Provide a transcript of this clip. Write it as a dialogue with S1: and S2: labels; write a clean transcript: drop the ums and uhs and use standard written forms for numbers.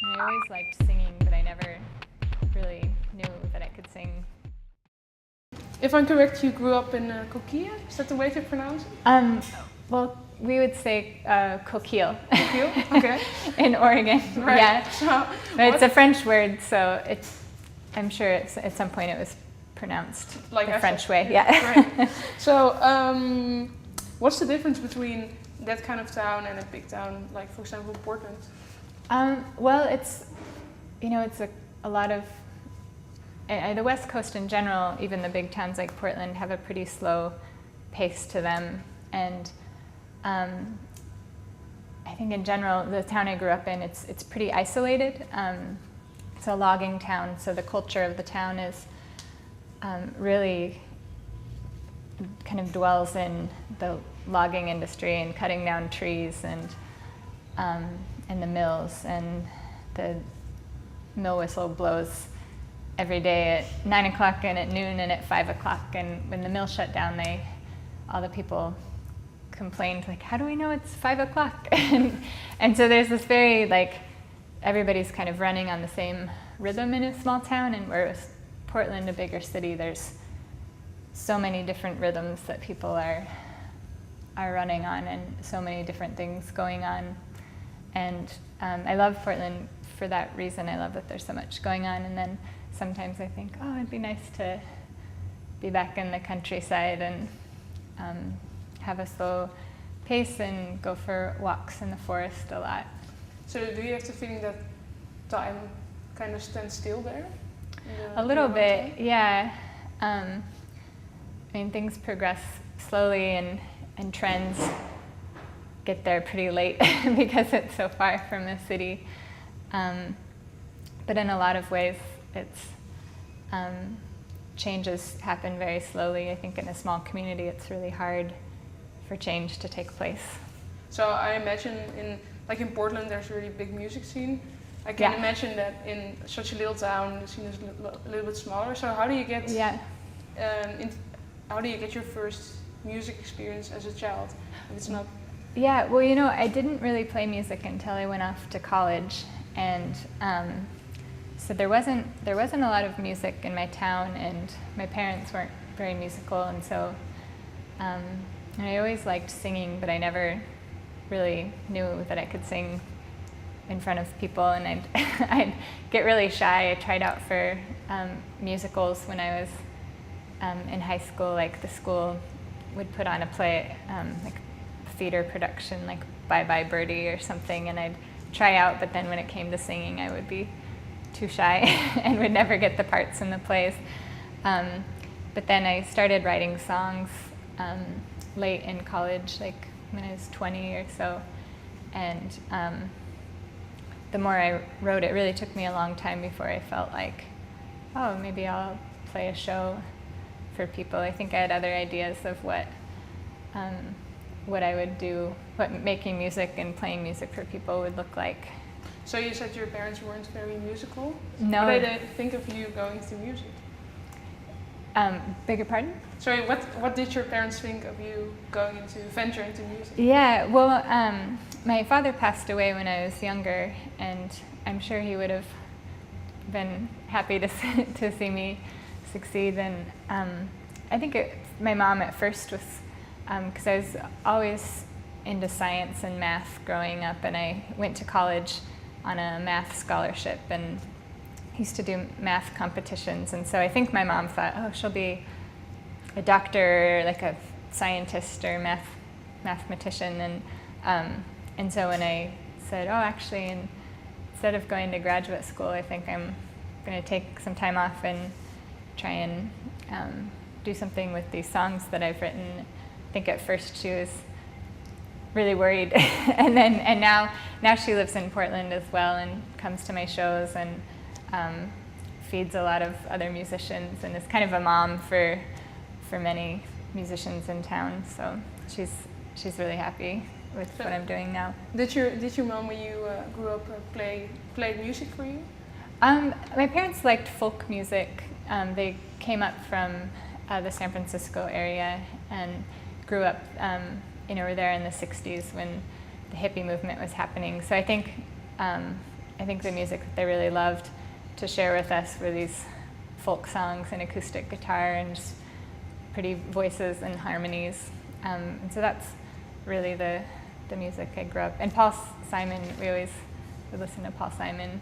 S1: I always liked singing, but I never really knew that I could sing.
S2: If I'm correct, you grew up in Coquille? Is that the way to pronounce it?
S1: Well, we would say Coquille.
S2: Coquille? Okay.
S1: In Oregon,
S2: Right.
S1: yeah.
S2: So,
S1: But it's a French word, so I'm sure at some point it was pronounced
S2: like
S1: the
S2: I
S1: French
S2: said.
S1: way. Yeah.
S2: Right. So, what's the difference between that kind of town and a big town, like for example Portland?
S1: Well, it's a lot of the West Coast in general. Even the big towns like Portland have a pretty slow pace to them, and I think in general the town I grew up in, it's pretty isolated. It's a logging town, so the culture of the town is really kind of dwells in the logging industry and cutting down trees and the mills, and the mill whistle blows every day at 9 o'clock and at noon and at 5 o'clock. And when the mill shut down, all the people complained, like, how do we know it's 5 o'clock? and so there's this very, like, everybody's kind of running on the same rhythm in a small town, and whereas Portland, a bigger city, there's so many different rhythms that people are running on, and so many different things going on. And I love Portland for that reason. I love that there's so much going on, and then sometimes I think, oh, it'd be nice to be back in the countryside and have a slow pace and go for walks in the forest a lot.
S2: So do you have the feeling that time kind of stands still there?
S1: A little bit, yeah. I mean, things progress slowly, and trends get there pretty late because it's so far from the city. But in a lot of ways, changes happen very slowly. I think in a small community, it's really hard for change to take place.
S2: So I imagine in Portland, there's a really big music scene. I can imagine that in such a little town, the scene is a little bit smaller. So how do you get how do you get your first music experience as a child? If it's not.
S1: Yeah, well, I didn't really play music until I went off to college, and so there wasn't a lot of music in my town, and my parents weren't very musical, and so and I always liked singing, but I never really knew that I could sing in front of people, and I'd get really shy. I tried out for musicals when I was in high school. Like the school would put on a play, like theater production, like Bye Bye Birdie or something, and I'd try out, but then when it came to singing, I would be too shy and would never get the parts in the plays. But then I started writing songs late in college, like when I was 20 or so, and the more I wrote, it really took me a long time before I felt like, oh, maybe I'll play a show for people. I think I had other ideas of what I would do, what making music and playing music for people would look like.
S2: So you said your parents weren't very musical?
S1: No.
S2: What did they think of you going into music?
S1: Beg your pardon?
S2: Sorry, what did your parents think of you venture into music?
S1: Yeah, well, my father passed away when I was younger, and I'm sure he would have been happy to see me succeed. And I think my mom at first was, because I was always into science and math growing up, and I went to college on a math scholarship and used to do math competitions. And so I think my mom thought, oh, she'll be a doctor, like a scientist or mathematician. And so when I said, oh, actually, instead of going to graduate school, I think I'm going to take some time off and try and do something with these songs that I've written. I think at first she was really worried, and now she lives in Portland as well and comes to my shows and feeds a lot of other musicians and is kind of a mom for many musicians in town. So she's really happy with what I'm doing now.
S2: Did your mom, when you grew up, play music for you?
S1: My parents liked folk music. They came up from the San Francisco area and grew up, were there in the 60s when the hippie movement was happening. So I think I think the music that they really loved to share with us were these folk songs and acoustic guitar and just pretty voices and harmonies. And so that's really the music I grew up. And Paul Simon, we always would listen to Paul Simon.